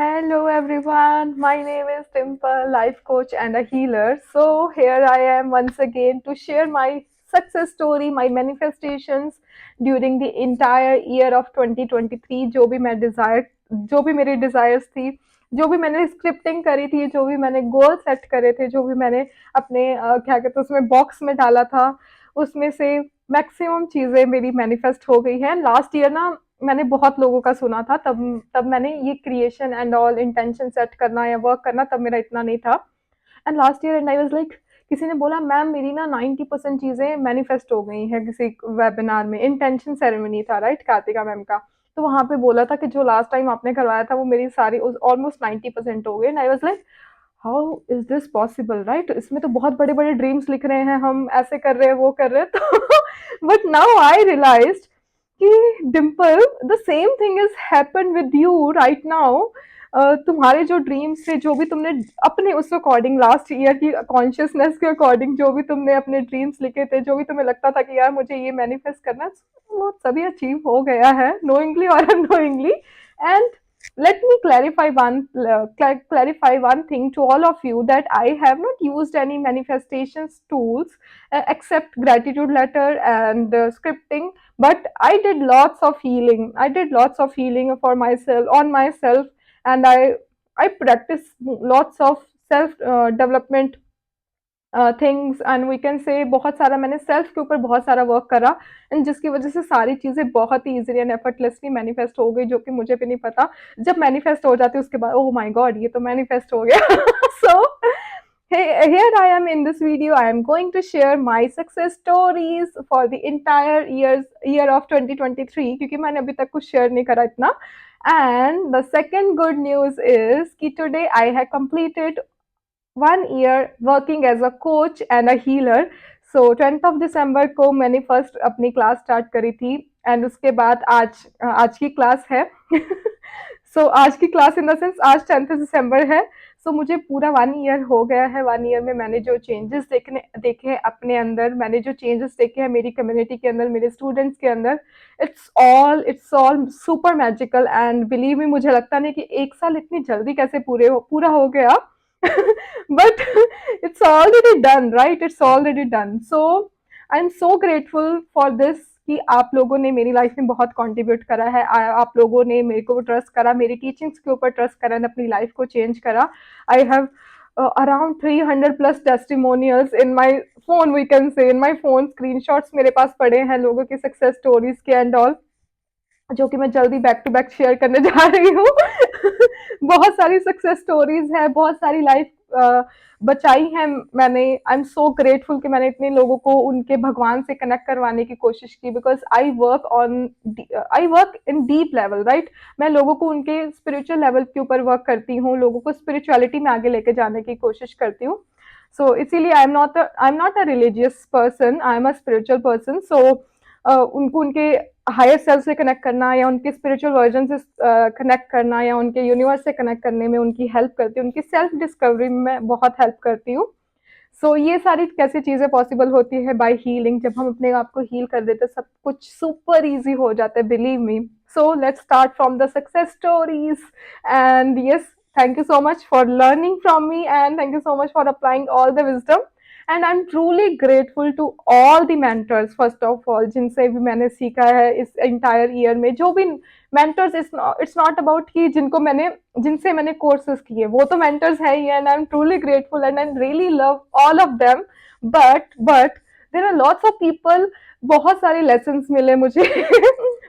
Hello everyone, my name is Dimple, life coach and a healer. So here I am once again to share my success story, my manifestations during the entire year of 2023 जो भी मेरी desires थी, जो भी मैंने scripting करी थी, जो भी मैंने गोल सेट करे थे, जो भी मैंने अपने क्या कहते हैं उसमें बॉक्स में डाला था, उसमें से मैक्सिमम चीजें मेरी मैनिफेस्ट हो गई हैं। लास्ट ईयर ना मैंने बहुत लोगों का सुना था, तब तब मैंने ये creation and all intention set करना या वर्क करना तब मेरा इतना नहीं था। And last year and I was like, किसी ने बोला मैम मेरी ना 90% चीजें मैनिफेस्ट हो गई हैं किसी वेबिनार में, इंटेंशन सेरेमनी था राइट, कार्तिका मैम का। तो वहां पे बोला था कि जो लास्ट टाइम आपने करवाया था वो मेरी सारी ऑलमोस्ट 90% हो गई। And I was like, how is this possible right, इसमें तो बहुत बड़े बड़े ड्रीम्स लिख रहे हैं, हम ऐसे कर रहे हैं वो कर रहे हैं तो बट नाउ आई रियलाइज कि Dimple, the same thing is happen with you right now. तुम्हारे जो ड्रीम्स थे, जो भी तुमने अपने उस अकॉर्डिंग लास्ट ईयर की कॉन्शियसनेस के अकॉर्डिंग जो भी तुमने अपने ड्रीम्स लिखे थे, जो भी तुम्हें लगता था कि यार मुझे ये मैनिफेस्ट करना है, वो सभी अचीव हो गया है, नोइंगली और unknowingly. And let me clarify one thing to all of you, that I have not used any manifestations tools except gratitude letter and scripting, but I did lots of healing. I did lots of healing for myself, on myself, and I practice lots of self development things, and we can say बहुत सारा मैंने self के ऊपर बहुत सारा work करा, and जिसकी वजह से सारी चीज़ें बहुत ही ईज़िली एंड एफर्टलेसली मैनिफेस्ट हो गई, जो कि मुझे भी नहीं पता। जब मैनिफेस्ट हो जाती है उसके बाद ओह माय गॉड, ये तो मैनिफेस्ट हो गया सो here I am in this video. I am going to share my success stories for the entire year of 2023, क्योंकि मैंने अभी तक कुछ शेयर नहीं करा इतना। And the second good news is कि today I have completed 1 year working as a coach and a healer. So 10th of December को मैंने फर्स्ट अपनी क्लास स्टार्ट करी थी, एंड उसके बाद आज की क्लास है सो आज की क्लास इन द सेंस आज 10th December है। सो मुझे पूरा 1 year हो गया है। 1 year में मैंने जो चेंजेस देखे हैं अपने अंदर, मैंने जो चेंजेस देखे हैं मेरी कम्युनिटी के अंदर, मेरे स्टूडेंट्स के अंदर, it's all super magical. And believe me, मुझे लगता नहीं कि 1 साल इतनी जल्दी कैसे पूरा हो गया but it's already done, right? It's already done. So I'm so grateful for this कि आप लोगों ने मेरी लाइफ में बहुत कंट्रीब्यूट करा है, आप लोगों ने मेरे को ट्रस्ट करा, मेरी टीचिंग्स के ऊपर ट्रस्ट करा, अपनी लाइफ को चेंज करा। I have around 300 plus testimonials in my phone, we can say in my phone, screenshots मेरे पास पड़े हैं लोगों की सक्सेस स्टोरीज के एंड ऑल, जो कि मैं जल्दी बैक टू बैक शेयर करने जा रही हूँ बहुत सारी सक्सेस स्टोरीज है, बहुत सारी लाइफ बचाई है मैंने। आई एम सो ग्रेटफुल कि मैंने इतने लोगों को उनके भगवान से कनेक्ट करवाने की कोशिश की, because I work in deep level right. मैं लोगों को उनके स्पिरिचुअल लेवल के ऊपर वर्क करती हूँ, लोगों को स्पिरिचुअलिटी में आगे लेके जाने की कोशिश करती हूँ। सो इसीलिए I am not a religious person, I am a spiritual person. So उनको उनके हायर सेल्फ से कनेक्ट करना, या उनके स्पिरिचुअल वर्जन से कनेक्ट करना, या उनके यूनिवर्स से कनेक्ट करने में उनकी हेल्प करती हूँ, उनकी सेल्फ डिस्कवरी में मैं बहुत हेल्प करती हूँ। सो ये सारी कैसी चीजें पॉसिबल होती है बाय हीलिंग, जब हम अपने आप को हील कर देते सब कुछ सुपर इजी हो जाता है, believe me. So let's start from the success stories. And yes, thank you so much for learning from me, and thank you so much for applying all the wisdom, and I am truly grateful to all the mentors, first of all जिनसे भी मैंने सीखा है इस entire year में। जो भी mentors, it's not about कि जिनसे मैंने कोर्सेज किए वो तो मेंटर्स है ही, and I am truly grateful and I really love all of them. But there are lots of people, बहुत सारे लेसन्स मिले मुझे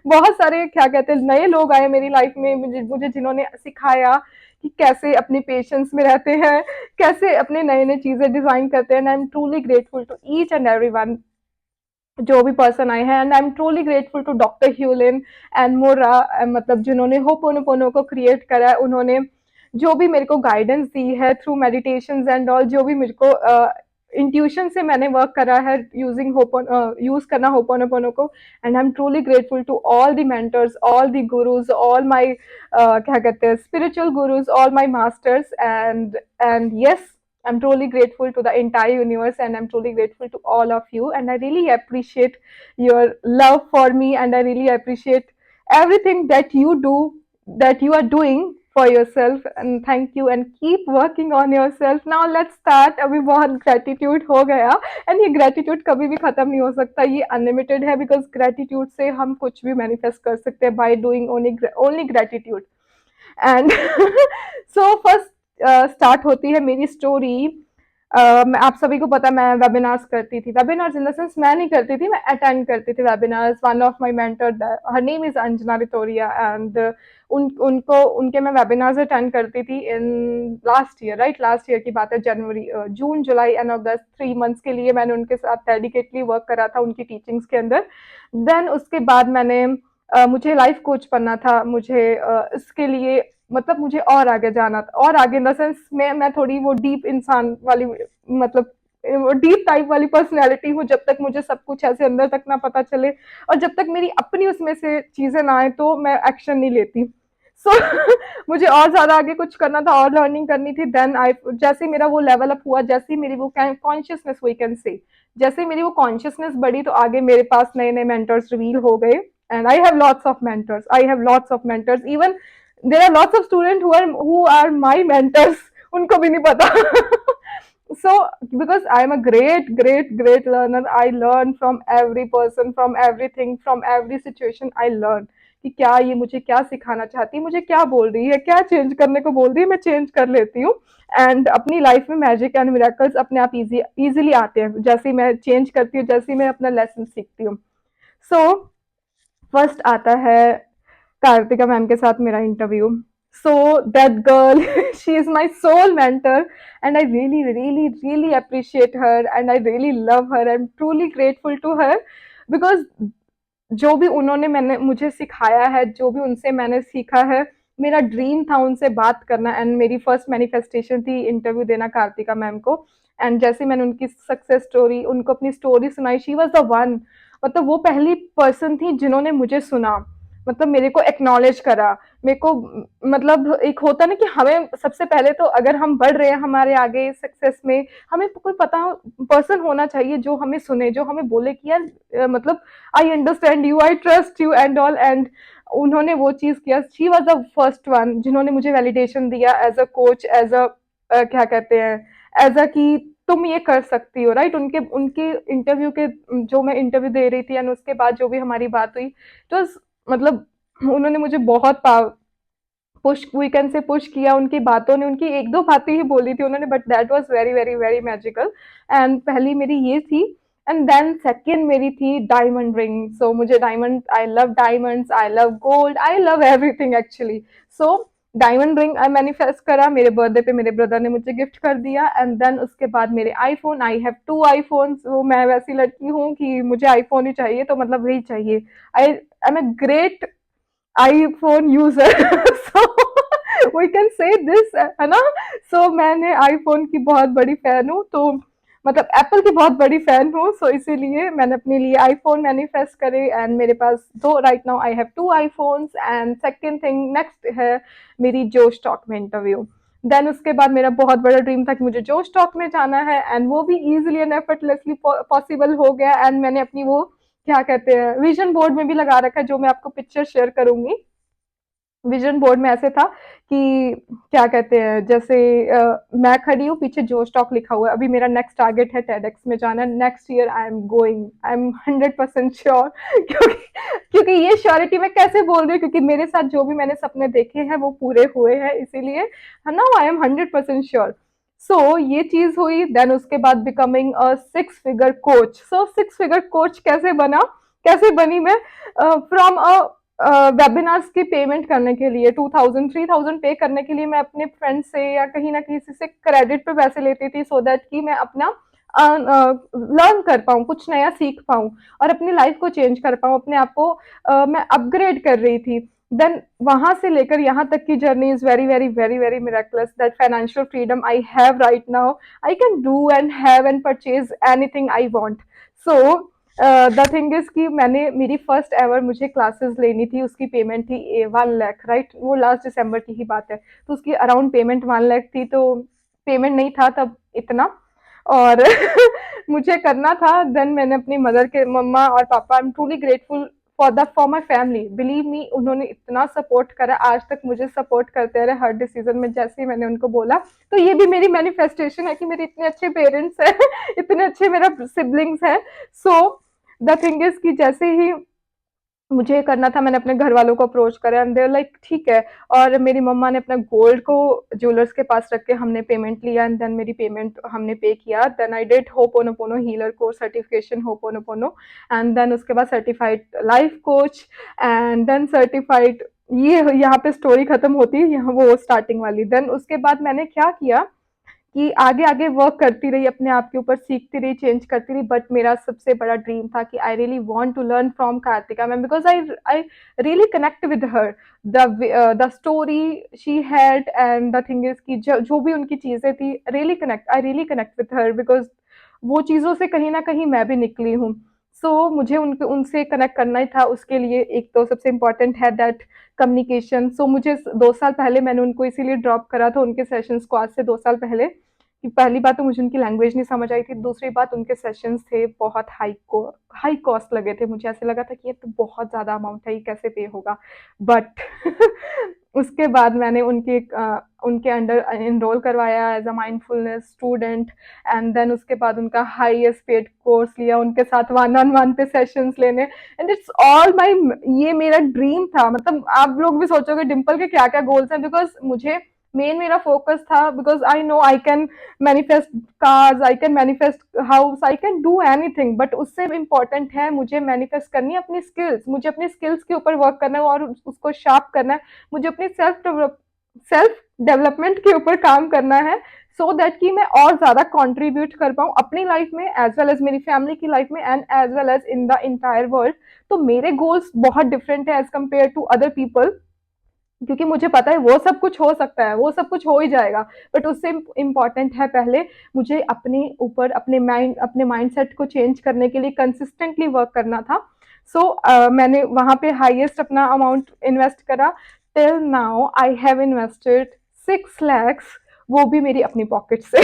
बहुत सारे क्या कहते हैं नए लोग आए मेरी लाइफ में, मुझे जिन्होंने सिखाया कि कैसे अपने पेशेंस में रहते हैं, कैसे अपने नए नए चीजें डिजाइन करते हैं। And I am truly grateful to each and every one जो भी पर्सन आए हैं, and I am truly grateful to doctor Hew Len and Morrnah, मतलब जिन्होंने होपोनोपोनो को क्रिएट करा है, उन्होंने जो भी मेरे को गाइडेंस दी है थ्रू मेडिटेशंस एंड ऑल, जो भी मेरे को इंट्यूशन से मैंने वर्क करा है यूज करना होपोनोपोनो को। And I am truly grateful to all the mentors, all the gurus, all my क्या कहते हैं spiritual gurus, all my masters, and yes, I'm truly grateful to the entire universe, and I'm truly grateful to all of you, and I really appreciate your love for me, and I really appreciate everything that you do, that you are doing for yourself, and thank you and keep working on yourself. Now let's start. अभी बहुत gratitude हो गया, and ये gratitude कभी भी खत्म नहीं हो सकता, ये unlimited है, because gratitude से हम कुछ भी manifest कर सकते हैं by doing only gratitude. And so first start होती है मेरी स्टोरी। आप सभी को पता, मैं वेबिनार्स करती थी। वेबिनार्स इन द सेंस मैं नहीं करती थी, मैं अटेंड करती थी webinars. One of my mentor, her name is Anjana Ritoria, and उनको उनके मैं वेबिनार्स अटेंड करती थी in last year, right, last year की बात है, जनवरी, जून, जुलाई एंड अगस्त, 3 मंथ्स के लिए मैंने उनके साथ डेडिकेटली वर्क करा था उनकी टीचिंग्स के अंदर। देन उसके बाद मैंने मुझे लाइफ कोच बनना था, मुझे इसके लिए मतलब मुझे और आगे जाना था, और आगे इन द सेंस मैं थोड़ी वो डीप इंसान वाली, मतलब वो डीप टाइप वाली पर्सनैलिटी हूँ। जब तक मुझे सब कुछ ऐसे अंदर तक ना पता चले, और जब तक मेरी अपनी उसमें से चीजें ना आए, तो मैं एक्शन नहीं लेती। सो मुझे और ज्यादा आगे कुछ करना था, और लर्निंग करनी थी। देन आई, जैसे ही मेरा वो लेवल अप हुआ, जैसे ही मेरी वो कॉन्शियसनेस, वी कैन से, जैसे ही मेरी वो कॉन्शियसनेस बढ़ी, तो आगे मेरे पास नए नए मेंटर्स रिवील हो गए। And I have lots of mentors, I have lots of mentors, even there are lots of student who are my mentors, उनको भी नहीं पता। So because I am a great learner, I learn from every person, from everything, from every situation I learn कि क्या ये मुझे क्या सिखाना चाहती है, मुझे क्या बोल रही है, क्या चेंज करने को बोल रही है, मैं चेंज कर लेती हूँ। एंड अपनी लाइफ में मैजिक एंड मिरेकल्स अपने आप इजीली आते हैं, जैसे ही मैं चेंज करती हूँ, जैसे ही मैं अपना लेसन सीखती हूँ। सो फर्स्ट आता है कार्तिका मैम के साथ मेरा interview. So that girl, she is my soul mentor, and I really appreciate her, and I really love her, I am truly grateful to her, because जो भी उन्होंने मैंने मुझे सिखाया है, जो भी उनसे मैंने सीखा है, मेरा ड्रीम था उनसे बात करना, एंड मेरी फर्स्ट मैनिफेस्टेशन थी इंटरव्यू देना कार्तिका मैम को। एंड जैसे मैंने उनकी सक्सेस स्टोरी, उनको अपनी स्टोरी सुनाई, शी वॉज द वन, मतलब वो पहली पर्सन थी जिन्होंने मुझे सुना, मतलब मेरे को एक्नॉलेज करा। मेरे को, मतलब एक होता ना कि हमें सबसे पहले तो, अगर हम बढ़ रहे हैं हमारे आगे सक्सेस में, हमें कोई पता पर्सन होना चाहिए जो हमें सुने, जो हमें बोले कि यार मतलब I understand you, I trust you and all. And उन्होंने वो चीज किया, she was the first one जिन्होंने मुझे वैलिडेशन दिया as a coach, as a क्या कहते हैं, एज अ कि तुम ये कर सकती हो, राइट। उनके उनके इंटरव्यू के, जो मैं इंटरव्यू दे रही थी, एंड उसके बाद जो भी हमारी बात हुई, तो मतलब उन्होंने मुझे बहुत पुश, वीकेंड से पुश किया उनकी बातों ने। उनकी एक दो बातें ही बोली थी उन्होंने, but that was very very very magical. And पहली मेरी ये थी, एंड देन सेकंड मेरी थी डायमंड रिंग। सो मुझे diamond, I love diamonds, I love gold, I love everything actually. So diamond ring I manifest करा, मेरे बर्थडे पे मेरे ब्रदर ने मुझे गिफ्ट कर दिया। एंड देन उसके बाद मेरे आईफोन, आई हैव 2 आईफोन्स। वो मैं वैसी लड़की हूँ कि मुझे आईफोन ही चाहिए, तो मतलब वही चाहिए। I am a great iPhone user, so we can say this, है ना। सो मैंने आईफोन की बहुत बड़ी फैन हूँ, तो मतलब एप्पल की बहुत बड़ी फैन हूँ, सो इसीलिए मैंने अपने लिए आईफोन मैनिफेस्ट करे। एंड मेरे पास दो, right now I have 2 iPhones. And second thing next है मेरी जो स्टॉक में इंटरव्यू। देन उसके बाद मेरा बहुत बड़ा ड्रीम था कि मुझे जो स्टॉक में जाना है, एंड वो भी इजिली एंड एफर्टलेसली पॉसिबल हो गया। एंड मैंने अपनी वो क्या कहते हैं, विजन बोर्ड में भी लगा रखा है, जो मैं आपको पिक्चर शेयर करूंगी। विजन बोर्ड में ऐसे था कि क्या कहते हैं, जैसे मैं खड़ी हूँ, पीछे जो स्टॉक लिखा हुआ है। अभी मेरा नेक्स्ट टारगेट है टेडेक्स में जाना, next year I am going, I am 100% sure. क्योंकि क्योंकि ये श्योरिटी मैं कैसे बोल रही हूँ, क्योंकि मेरे साथ जो भी मैंने सपने देखे हैं वो पूरे हुए हैं, इसीलिए, है ना, आई एम 100% श्योर। सो ये चीज हुई। देन उसके बाद becoming a 6 figure coach. So 6 figure coach कैसे बना, कैसे बनी मैं, फ्रॉम अ वेबिनार्स की पेमेंट करने के लिए 2000 3000 पे करने के लिए मैं अपने फ्रेंड से या कहीं ना किसी से क्रेडिट पे पैसे लेती थी, सो दैट कि मैं अपना लर्न कर पाऊँ, कुछ नया सीख पाऊँ, और अपनी लाइफ को चेंज कर पाऊँ, अपने आप को मैं अपग्रेड कर रही थी। देन वहां से लेकर यहाँ तक की journey is very very very very miraculous, that financial freedom I have right now. I can do and have and purchase anything I want. So the thing is कि मैंने मेरी फर्स्ट एवर मुझे क्लासेस लेनी थी, उसकी payment थी 1 lakh, right. वो last दिसंबर की ही बात है, तो उसकी अराउंड पेमेंट 1 लाख थी। तो पेमेंट नहीं था तब इतना, और मुझे करना था। देन मैंने अपनी मदर के, मम्मा और पापा, आई am truly grateful for my family, believe me, उन्होंने इतना सपोर्ट करा, आज तक मुझे सपोर्ट करते रहे हर डिसीजन में। जैसे ही मैंने उनको बोला, तो ये भी मेरी मैनिफेस्टेशन है कि मेरे इतने अच्छे पेरेंट्स हैं इतने अच्छे मेरा सिबलिंग्स हैं। सो द थिंग इज कि जैसे ही मुझे करना था, मैंने अपने घर वालों को अप्रोच करा एंड दे लाइक ठीक है। और मेरी मम्मा ने अपना गोल्ड को ज्वेलर्स के पास रख के हमने पेमेंट लिया, एंड देन मेरी पेमेंट हमने पे किया। Then I did ho'oponopono healer course certification ho'oponopono, and then उसके बाद certified life coach, and then certified. ये यहाँ पे स्टोरी खत्म होती है, यहाँ वो स्टार्टिंग वाली। देन उसके बाद मैंने क्या किया कि आगे आगे वर्क करती रही, अपने आप के ऊपर सीखती रही, चेंज करती रही। बट मेरा सबसे बड़ा ड्रीम था कि I really want to learn from Kartika ma'am, because I really connect with her, the story she had, and the thing is कि जो भी उनकी चीजें थी, I really connect with her, because वो चीजों से कहीं ना कहीं मैं भी निकली हूँ। मुझे उनके उनसे कनेक्ट करना ही था। उसके लिए एक तो सबसे इम्पोर्टेंट है दैट कम्युनिकेशन। मुझे 2 साल पहले मैंने उनको इसीलिए ड्रॉप करा था उनके सेशंस को, आज से 2 साल पहले। कि पहली बात तो मुझे उनकी लैंग्वेज नहीं समझ आई थी, दूसरी बात उनके सेशंस थे बहुत हाई कॉस्ट लगे थे। मुझे ऐसे लगा था कि ये तो बहुत ज़्यादा अमाउंट है, ये कैसे पे होगा। बट उसके बाद मैंने उनके अंडर एनरोल करवाया as a mindfulness student, and then उसके बाद उनका हाईएस्ट पेड कोर्स लिया, उनके साथ वन ऑन वन पे सेशंस लेने। एंड इट्स ऑल माई, ये मेरा ड्रीम था। मतलब आप लोग भी सोचोगे डिम्पल के क्या क्या गोल्स हैं, बिकॉज मुझे मेरा फोकस था, because I know I can manifest cars, I can manifest house, I can do anything. But उससे इम्पोर्टेंट है मुझे मैनिफेस्ट करनी है अपनी स्किल्स, मुझे अपनी स्किल्स के ऊपर वर्क करना है और उसको शार्प करना है। मुझे अपनी सेल्फ डेवलपमेंट के ऊपर काम करना है, सो दैट कि मैं और ज्यादा कंट्रीब्यूट कर पाऊँ अपनी लाइफ में, एज वेल एज मेरी फैमिली की लाइफ में, and as well as in the entire world. तो मेरे गोल्स बहुत डिफरेंट है as compared to other people, क्योंकि मुझे पता है वो सब कुछ हो सकता है, वो सब कुछ हो ही जाएगा। बट उससे इम्पॉर्टेंट है पहले मुझे अपने ऊपर, अपने माइंडसेट को चेंज करने के लिए कंसिस्टेंटली वर्क करना था। मैंने वहां पे हाईएस्ट अपना अमाउंट इन्वेस्ट करा। Till now I have invested 6 lakhs, वो भी मेरी अपनी पॉकेट से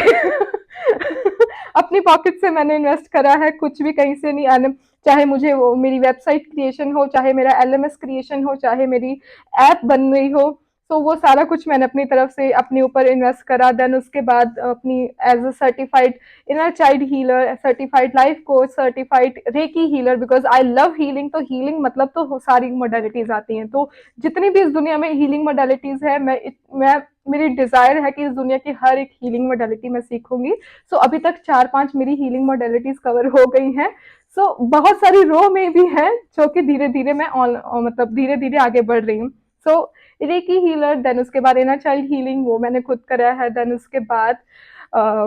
अपनी पॉकेट से मैंने इन्वेस्ट करा है, कुछ भी कहीं से नहीं। चाहे मुझे वो मेरी वेबसाइट क्रिएशन हो, चाहे मेरा एलएमएस क्रिएशन हो, चाहे मेरी ऐप बन रही हो, तो वो सारा कुछ मैंने अपनी तरफ से अपने ऊपर इन्वेस्ट करा। देन उसके बाद अपनी as a certified inner child healer, certified life coach, certified reiki healer, because I love healing. तो हीलिंग मतलब तो सारी मोडालिटीज आती हैं, तो जितनी भी इस दुनिया में हीलिंग मोडालिटीज है, मैं मेरी डिजायर है कि इस दुनिया की हर एक हीलिंग मोडालिटी मैं सीखूंगी। अभी तक 4-5 मेरी हीलिंग मोडालिटीज कवर हो गई हैं। बहुत सारी रो में भी है जो कि धीरे धीरे मैं मतलब धीरे धीरे आगे बढ़ रही हूँ। रेकी हीलर, देन उसके बाद इनर चाइल्ड हीलिंग, वो मैंने खुद करा है। देन उसके बाद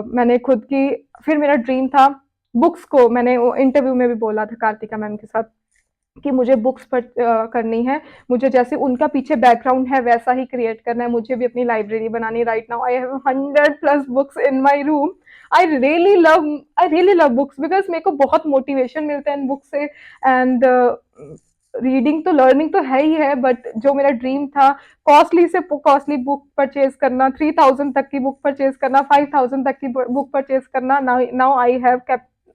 मैंने खुद की, फिर मेरा ड्रीम था बुक्स को, मैंने इंटरव्यू में भी बोला था कार्तिका मैम के साथ कि मुझे बुक्स पर करनी है। मुझे जैसे उनका पीछे बैकग्राउंड है वैसा ही क्रिएट करना है, मुझे भी अपनी लाइब्रेरी बनानी। Right now I have 100+ books in my room. I really love books, because मेरे को बहुत मोटिवेशन मिलता है इन बुक से। एंड रीडिंग तो लर्निंग तो है ही है, बट जो मेरा ड्रीम था कॉस्टली से कॉस्टली बुक परचेज करना, 3000 तक की बुक परचेज करना, 5000 तक की बुक परचेज करना, now I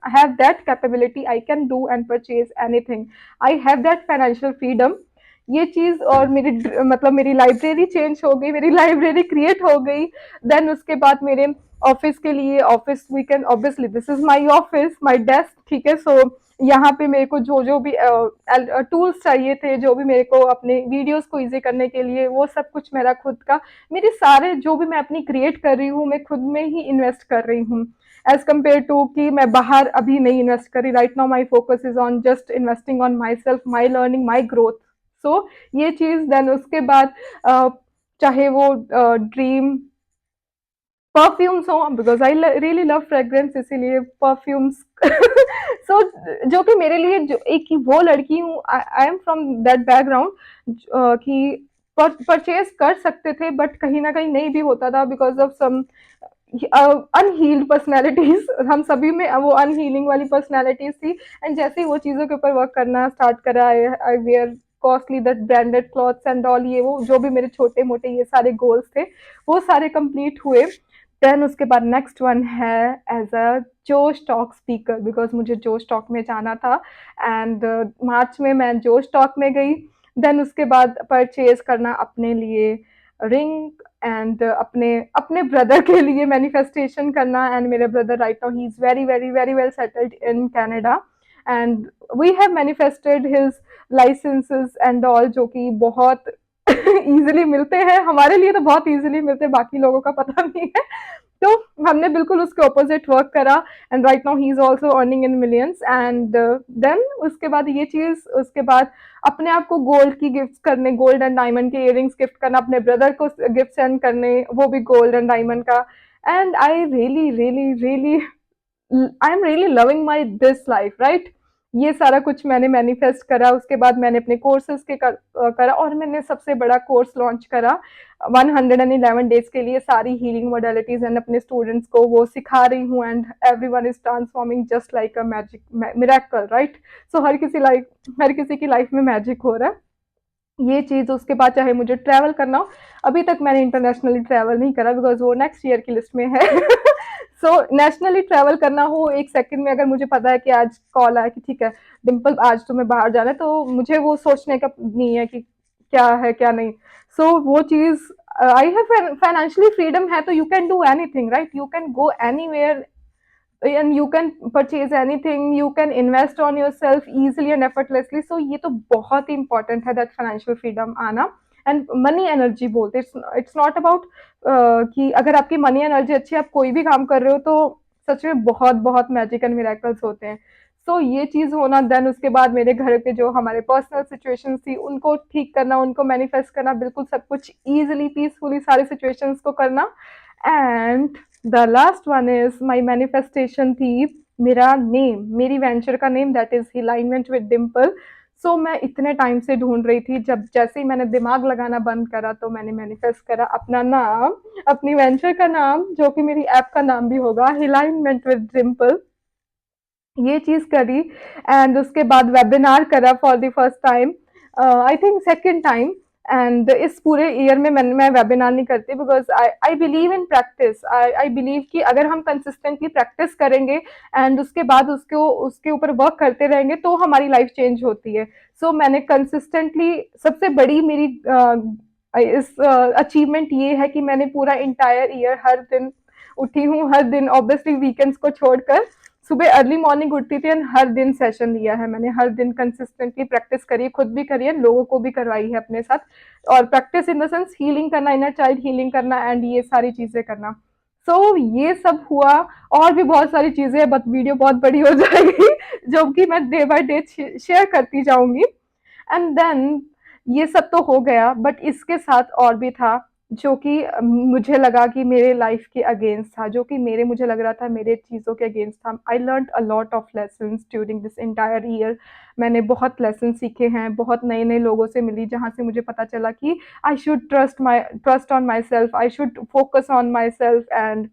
have that capability, I can do and purchase anything, I have that financial freedom। ये चीज, और मतलब मेरी लाइब्रेरी चेंज हो गई, मेरी लाइब्रेरी क्रिएट हो गई। देन उसके बाद मेरे ऑफिस के लिए, office we can obviously, this is my office, my desk, ठीक है। यहाँ पे मेरे को जो जो भी टूल्स चाहिए थे, जो भी मेरे को अपने वीडियोस को इजी करने के लिए, वो सब कुछ मेरा खुद का, मेरे सारे जो भी मैं अपनी क्रिएट कर रही हूँ, मैं खुद में ही इन्वेस्ट कर रही हूँ, एज कम्पेयर टू कि मैं बाहर अभी नहीं इन्वेस्ट करी। Right now my focus is on just investing on my self, my learning, my growth. ये चीज। देन उसके बाद चाहे वो ड्रीम परफ्यूम्स हो, because I really love fragrance, इसीलिए परफ्यूम्स जो कि मेरे लिए, जो एक वो लड़की हूँ, I am from that background कि परचेज कर सकते थे, बट कहीं ना कहीं नहीं भी होता था, because of some unhealed personalities. हम सभी में वो अनहीलिंग वाली पर्सनैलिटीज थी। एंड जैसे ही वो चीज़ों के ऊपर वर्क करना स्टार्ट करा, I wear costly that branded clothes and all, ये वो जो भी मेरे छोटे मोटे ये सारे गोल्स थे, वो सारे कंप्लीट हुए। देन उसके बाद नेक्स्ट वन है एज अ जोश टॉक स्पीकर, बिकॉज मुझे जोश टॉक में जाना था एंड मार्च में मैं जोश टॉक में गई। देन उसके बाद परचेज करना अपने लिए रिंग एंड अपने अपने ब्रदर के लिए मैनिफेस्टेशन करना, एंड मेरे brother right now he is very very very well settled in Canada and we have manifested his licences and all, जो कि बहुत इजीली मिलते हैं, हमारे लिए तो बहुत इजीली मिलते हैं, बाकी लोगों का पता नहीं है। तो हमने बिल्कुल उसके ऑपोजिट वर्क करा and right now he is also earning in millions and then उसके बाद ये चीज, उसके बाद अपने आप को गोल्ड की गिफ्ट करने, गोल्ड एंड डायमंड के इयरिंग्स गिफ्ट करना, अपने ब्रदर को गिफ्ट सेंड करने, वो भी गोल्ड एंड डायमंड का। And I really really really I am really loving my this life right. ये सारा कुछ मैंने मैनिफेस्ट करा, उसके बाद मैंने अपने कोर्सेज करा, और मैंने सबसे बड़ा कोर्स लॉन्च करा 111 डेज के लिए, सारी हीलिंग मोडेलिटीज एंड अपने स्टूडेंट्स को वो सिखा रही हूँ and every one is transforming just like a magic miracle right. So हर किसी की लाइफ में मैजिक हो रहा है, ये चीज। उसके बाद चाहे मुझे ट्रैवल करना हो, अभी तक मैंने इंटरनेशनली ट्रैवल नहीं करा बिकॉज वो नेक्स्ट ईयर की लिस्ट में है। सो नेशनली ट्रैवल करना हो एक सेकंड में, अगर मुझे पता है कि आज कॉल आया कि ठीक है डिम्पल आज तुम्हें बाहर जाना है, तो मुझे वो सोचने का नहीं है कि क्या है क्या नहीं। वो चीज, आई हैव फाइनेंशियली फ्रीडम है तो you can do anything right, you can go anywhere and you can purchase anything, you can invest on yourself easily and effortlessly। So ये तो बहुत ही important है that financial freedom आना। And money energy बोलते, it's not about कि अगर आपकी money energy अच्छी है, आप कोई भी काम कर रहे हो तो सच में बहुत बहुत मैजिक एंड मिरेकल्स होते हैं। ये चीज होना, देन उसके बाद मेरे घर पे जो हमारे पर्सनल सिचुएशंस थी उनको ठीक करना, उनको मैनिफेस्ट करना, बिल्कुल सब कुछ इजीली पीसफुली सारे सिचुएशंस को करना। And the last one is my manifestation थी मेरा नेम, मेरी वेंचर का name, that is alignment with Dimple. मैं इतने टाइम से ढूंढ रही थी, जब जैसे ही मैंने दिमाग लगाना बंद करा तो मैंने मैनिफेस्ट करा अपना नाम, अपनी वेंचर का नाम, जो कि मेरी ऐप का नाम भी होगा, अलाइनमेंट विद डिम्पल। ये चीज करी एंड उसके बाद वेबिनार करा for the first time, I think second time. And इस पूरे ईयर में मैं वेबिनार नहीं करती because I believe in practice, I believe कि अगर हम कंसिस्टेंटली प्रैक्टिस करेंगे एंड उसके बाद उसको उसके ऊपर वर्क करते रहेंगे तो हमारी लाइफ चेंज होती है। मैंने कंसिस्टेंटली, सबसे बड़ी मेरी इस अचीवमेंट ये है कि मैंने पूरा इंटायर ईयर हर दिन उठी हूँ, हर दिन ऑब्वियसली वीकेंड्स को छोड़कर सुबह अर्ली मॉर्निंग उठती थी एंड हर दिन सेशन लिया है मैंने, हर दिन कंसिस्टेंटली प्रैक्टिस करी है, खुद भी करी है, लोगों को भी करवाई है अपने साथ। और practice in the sense healing करना, इनर चाइल्ड हीलिंग करना एंड ये सारी चीजें करना। ये सब हुआ, और भी बहुत सारी चीजें, बट वीडियो बहुत बड़ी हो जाएगी जो कि मैं डे बाय डे शेयर करती जाऊंगी। एंड देन ये सब तो हो गया, बट इसके साथ और भी था जो कि मुझे लगा कि मेरे लाइफ के अगेंस्ट था, जो कि मेरे मुझे लग रहा था मेरे चीज़ों के अगेंस्ट था। I learn a lot of lessons during this entire year. मैंने बहुत लेसन सीखे हैं, बहुत नए नए लोगों से मिली जहाँ से मुझे पता चला कि I should trust on my self, I should focus on my self and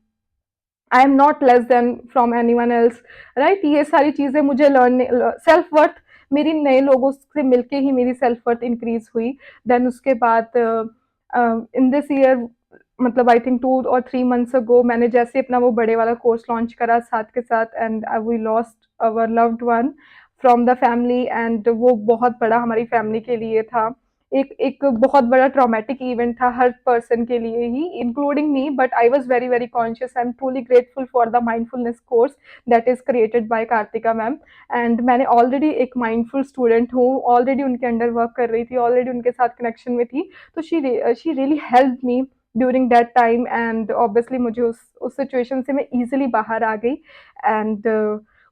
I am not less than from any one else right. ये सारी चीज़ें मुझे लर्न, सेल्फ वर्थ मेरी नए लोगों से मिलके ही मेरी सेल्फ वर्थ इंक्रीज हुई। देन उसके बाद इन दिस ईयर, मतलब आई थिंक 2 और 3 मंथ्स अगो, मैंने जैसे अपना वो बड़े वाला कोर्स लॉन्च करा साथ के साथ, and we lost our loved one from the family, and वो बहुत बड़ा हमारी फैमिली के लिए था, एक एक बहुत बड़ा ट्रॉमेटिक इवेंट था हर पर्सन के लिए ही, including me. But I was very very conscious, I am truly grateful for the mindfulness course that is created by Kartika ma'am. And मैंने ऑलरेडी एक माइंडफुल स्टूडेंट हूँ, ऑलरेडी उनके अंडर वर्क कर रही थी, ऑलरेडी उनके साथ कनेक्शन में थी। तो she really help me during that time, and obviously मुझे उस सिचुएशन से मैं इजिली बाहर आ गई। एंड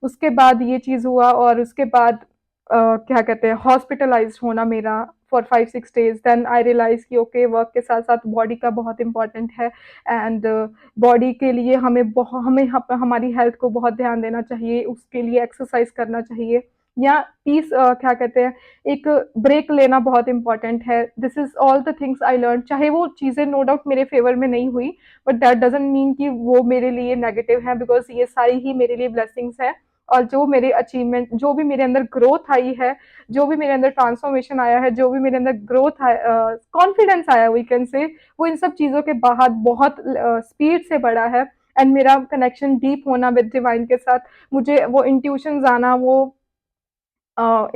उसके बाद ये चीज़ हुआ, और उसके बाद क्या कहते हैं, हॉस्पिटलाइज होना मेरा for 5-6 days. Then I realise कि ओके, वर्क के साथ साथ बॉडी का बहुत इंपॉर्टेंट है, एंड बॉडी के लिए हमें हमारी हेल्थ को बहुत ध्यान देना चाहिए, उसके लिए एक्सरसाइज करना चाहिए, या पीस क्या कहते हैं, एक ब्रेक लेना बहुत इंपॉर्टेंट है। This is all the things I learn, चाहे वो चीज़ें नो डाउट मेरे फेवर में नहीं हुई, बट दैट डजेंट मीन कि वो मेरे लिए नेगेटिव है, बिकॉज ये सारी ही मेरे लिए ब्लेसिंग्स है। और जो मेरे अचीवमेंट, जो भी मेरे अंदर ग्रोथ आई है, जो भी मेरे अंदर ट्रांसफॉर्मेशन आया है, जो भी मेरे अंदर ग्रोथ कॉन्फिडेंस आया वी कैन से, वो इन सब चीज़ों के बाद बहुत स्पीड से बढ़ा है। एंड मेरा कनेक्शन डीप होना विद डिवाइन के साथ, मुझे वो इंट्यूशंस आना, वो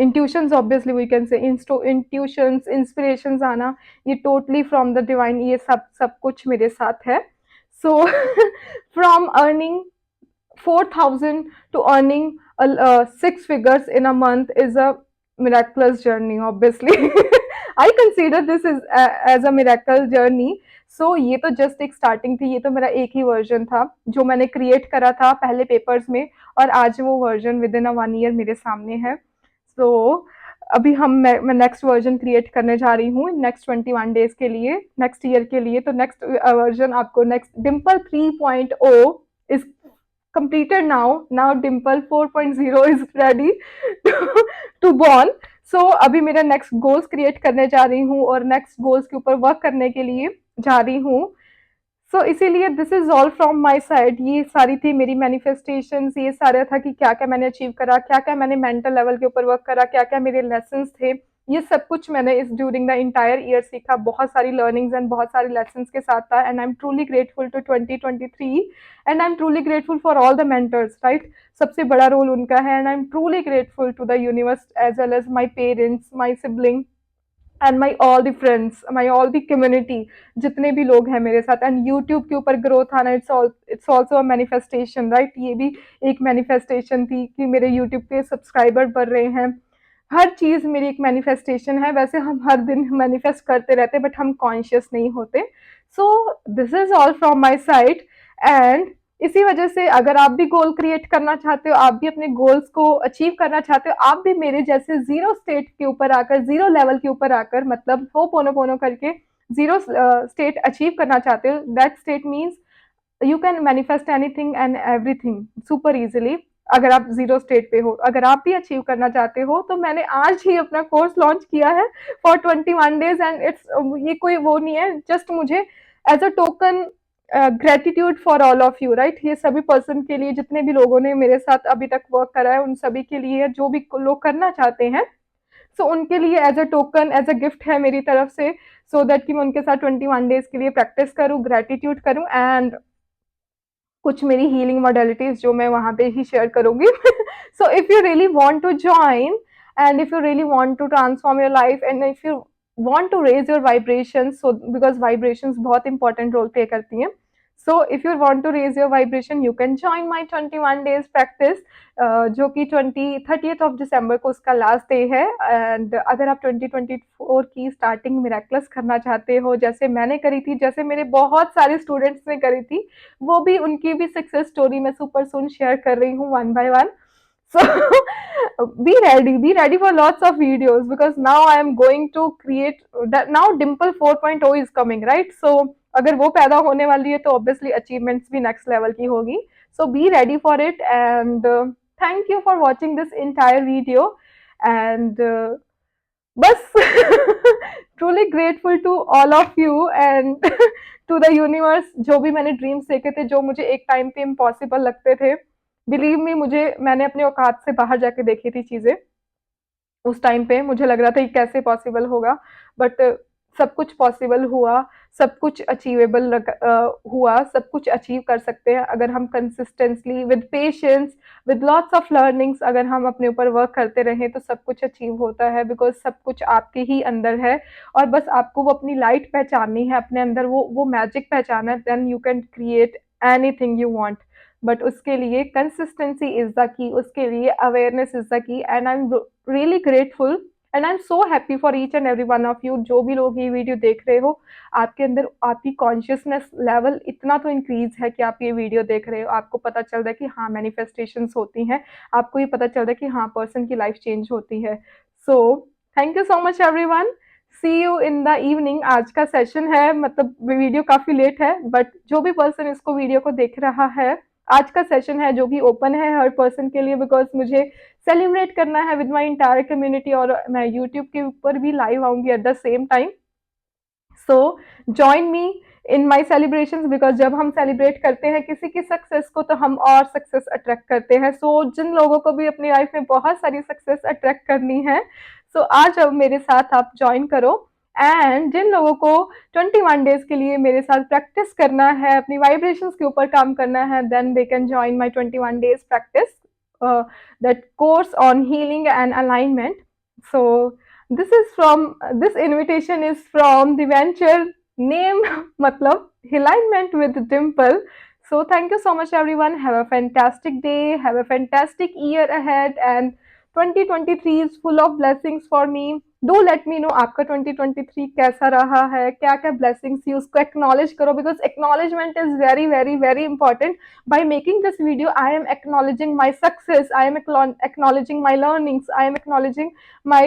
intuitions obviously we can say, intuitions, inspirations आना, ये टोटली फ्रॉम द डिवाइन, ये सब सब कुछ मेरे साथ है। So from earning 4,000 to earning six figures in a month is a miraculous journey, obviously. I consider this as a miracle journey. So ये तो जस्ट एक स्टार्टिंग थी, ये तो मेरा एक ही वर्जन था जो मैंने क्रिएट करा था पहले पेपर्स में, और आज वो version with in a 1 year मेरे सामने है। सो अभी मैं नेक्स्ट वर्जन क्रिएट करने जा रही हूँ नेक्स्ट 21 डेज के लिए, नेक्स्ट ईयर के लिए। तो नेक्स्ट वर्जन आपको, next Dimple 3.0 is completed now. Now Dimple 4.0 is ready to born. So अभी मेरा नेक्स्ट गोल्स क्रिएट करने जा रही हूँ और नेक्स्ट गोल्स के ऊपर वर्क करने के लिए जा रही हूँ। सो इसीलिए this is all from my side. ये सारी थी मेरी मैनिफेस्टेशन, ये सारा था कि क्या क्या मैंने अचीव करा, क्या क्या मैंने मेंटल लेवल के ऊपर वर्क करा, क्या क्या मेरे लेसन थे, ये सब कुछ मैंने इस ड्यूरिंग द इंटायर ईयर सीखा। बहुत सारी लर्निंग्स एंड बहुत सारी लेसन के साथ था। And I am truly grateful to 2023 and I am truly grateful for all the mentors, right. सबसे बड़ा रोल उनका है। And I am truly grateful to the universe as well as my parents, my sibling and my all the friends, my all the community, जितने भी लोग हैं मेरे साथ। एंड यूट्यूब के ऊपर ग्रोथ आना, it's also a manifestation, right. ये भी एक मैनिफेस्टेशन थी कि मेरे यूट्यूब के सब्सक्राइबर बढ़ रहे हैं। हर चीज़ मेरी एक मैनिफेस्टेशन है। वैसे हम हर दिन मैनिफेस्ट करते रहते हैं बट हम कॉन्शियस नहीं होते। So this is all from my side. And इसी वजह से अगर आप भी गोल क्रिएट करना चाहते हो, आप भी अपने गोल्स को अचीव करना चाहते हो, आप भी मेरे जैसे जीरो स्टेट के ऊपर आकर, जीरो लेवल के ऊपर आकर, मतलब हो पोनो पोनो करके जीरो स्टेट अचीव करना चाहते हो, that state means you can manifest anything and everything super easily. अगर आप जीरो स्टेट पे हो, अगर आप भी अचीव करना चाहते हो, तो मैंने आज ही अपना कोर्स लॉन्च किया है फॉर 21 डेज। एंड इट्स, ये कोई वो नहीं है, जस्ट मुझे as a token gratitude for all of you, right. ये सभी पर्सन के लिए, जितने भी लोगों ने मेरे साथ अभी तक वर्क करा है, उन सभी के लिए, जो भी लोग करना चाहते हैं, सो उनके लिए as a token, as a gift है मेरी तरफ से, सो दैट कि मैं उनके साथ 21 डेज के लिए प्रैक्टिस करूँ, ग्रेटिट्यूड करूँ, एंड कुछ मेरी हीलिंग मॉडलिटीज जो मैं वहाँ पे ही शेयर करूंगी। So if you really want to join and if you really want to transform your life and if you want to raise your vibration, so because vibrations बहुत important role play करती हैं। So if you want to raise your vibration, you can join my 21 days practice, जो कि 30th of December को उसका last day है। And अगर आप 2024 की स्टार्टिंग मिरेकलस करना चाहते हो, जैसे मैंने करी थी, जैसे मेरे बहुत सारे स्टूडेंट्स ने करी थी, वो भी, उनकी भी सक्सेस स्टोरी मैं सुपर सून शेयर कर रही हूँ one by one. So be ready for lots of videos because now I am going to create that. Now Dimple 4.0 is coming, right? So अगर वो पैदा होने वाली है तो obviously achievements भी next level की होगी। So be ready for it and thank you for watching this entire video and बस truly grateful to all of you and to the universe। जो भी मैंने ड्रीम्स देखे थे, जो मुझे एक टाइम पे इम्पॉसिबल लगते थे, बिलीव मी, मैंने अपने औकात से बाहर जाके देखी थी चीजें। उस टाइम पे मुझे लग रहा था कि कैसे पॉसिबल होगा, बट सब कुछ पॉसिबल हुआ, सब कुछ अचीवेबल हुआ, सब कुछ अचीव कर सकते हैं अगर हम consistently, with patience, with lots of learnings, अगर हम अपने ऊपर वर्क करते रहें तो सब कुछ अचीव होता है। बिकॉज सब कुछ आपके ही अंदर है और बस आपको वो अपनी लाइट पहचाननी है, अपने अंदर वो मैजिक पहचाना है, then you can create anything you want. But उसके लिए कंसिस्टेंसी इज द की, उसके लिए awareness is the key. And I am really grateful and I am so happy for each and every one of you. जो भी लोग ये video देख रहे हो, आपके अंदर आपकी कॉन्शियसनेस लेवल इतना तो इंक्रीज है कि आप ये वीडियो देख रहे हो, आपको पता चल रहा है कि हाँ मैनिफेस्टेशंस होती हैं, आपको ये पता चल रहा है कि हाँ पर्सन की लाइफ चेंज होती है। So thank you so much everyone, see you in the evening. आज का सेशन है, मतलब वीडियो काफी लेट है, बट जो भी पर्सन इसको वीडियो को देख रहा है, आज का सेशन है जो कि ओपन है हर पर्सन के लिए, बिकॉज मुझे सेलिब्रेट करना है विद माई इंटायर कम्युनिटी और मैं यूट्यूब के ऊपर भी लाइव आऊंगी at the same time. So join me in my celebration, because जब हम सेलिब्रेट करते हैं किसी की सक्सेस को तो हम और सक्सेस अट्रैक्ट करते हैं। सो जिन लोगों को भी अपनी लाइफ में बहुत सारी सक्सेस अट्रैक्ट करनी है, सो आज अब मेरे साथ आप ज्वाइन करो। एंड जिन लोगों को 21 डेज के लिए मेरे साथ प्रैक्टिस करना है, अपनी वाइब्रेशंस के ऊपर काम करना है, then they can join my 21 days practice, that course on healing and alignment. So this is from this invitation is from the venture name matlab alignment with Dimple. So thank you so much everyone, have a fantastic day, have a fantastic year ahead, and 2023 is full of blessings for me. Do let me know आपका 2023 कैसा रहा है, क्या क्या blessings थी, उसको acknowledge करो, because acknowledgement is very very very important. By making this video, I am acknowledging my success, I am acknowledging my learnings, I am acknowledging my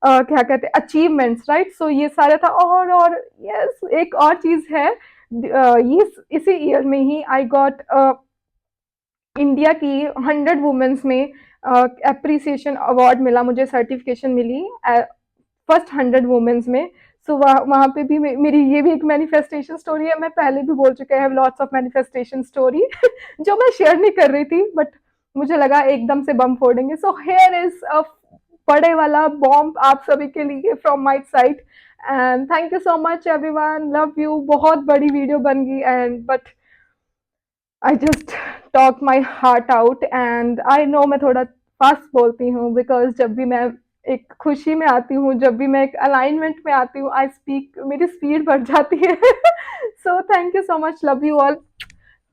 क्या कहते हैं अचीवमेंट्स, राइट. सो ये सारा था. और यस एक और चीज है, ये इसी ईयर में ही आई गॉट इंडिया की 100 वुमेन्स में अप्रिसिएशन अवार्ड मिला, मुझे सर्टिफिकेशन मिली फर्स्ट 100 वुमेन्स में. सो वहाँ पे भी मेरी ये भी एक मैनिफेस्टेशन स्टोरी है. मैं पहले भी बोल चुके हैं लॉट्स ऑफ मैनिफेस्टेशन स्टोरी जो मैं शेयर नहीं कर रही थी, बट मुझे लगा एकदम से बम फोड़ेंगे. सो हेयर इज अ बड़े वाला बॉम्ब आप सभी के लिए from my side. And thank you so much everyone, love you. बहुत बड़ी वीडियो बन गई and but I just talk my heart out. And I know मैं थोड़ा फास्ट बोलती हूँ, बिकॉज जब भी मैं एक खुशी में आती हूँ, जब भी मैं एक अलाइनमेंट में आती हूँ, आई स्पीक, मेरी स्पीड बढ़ जाती है. So thank you so much, love you all.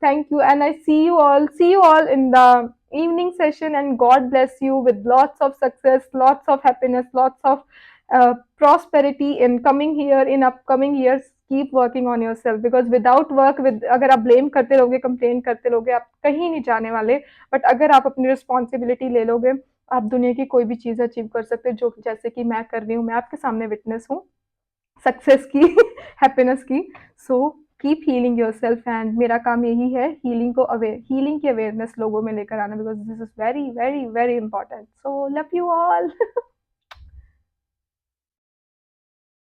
Thank you, and I see you all in the evening session, and God bless you with lots of success, lots of happiness, lots of prosperity in coming year, in upcoming years. Keep working on yourself, because without work, with अगर आप blame करते रहोगे, complain करते रहोगे, आप कहीं नहीं जाने वाले. बट अगर आप अपनी रिस्पॉन्सिबिलिटी ले लोगे, आप दुनिया की कोई भी चीज़ अचीव कर सकते हो, जो जैसे कि मैं कर रही हूँ. मैं आपके सामने विटनेस हूँ सक्सेस की, हैप्पीनेस की. So keep healing your self, and मेरा काम यही है हीलिंग को हीलिंग की अवेयरनेस लोगों में लेकर आना, because this is very very very important. So love you all.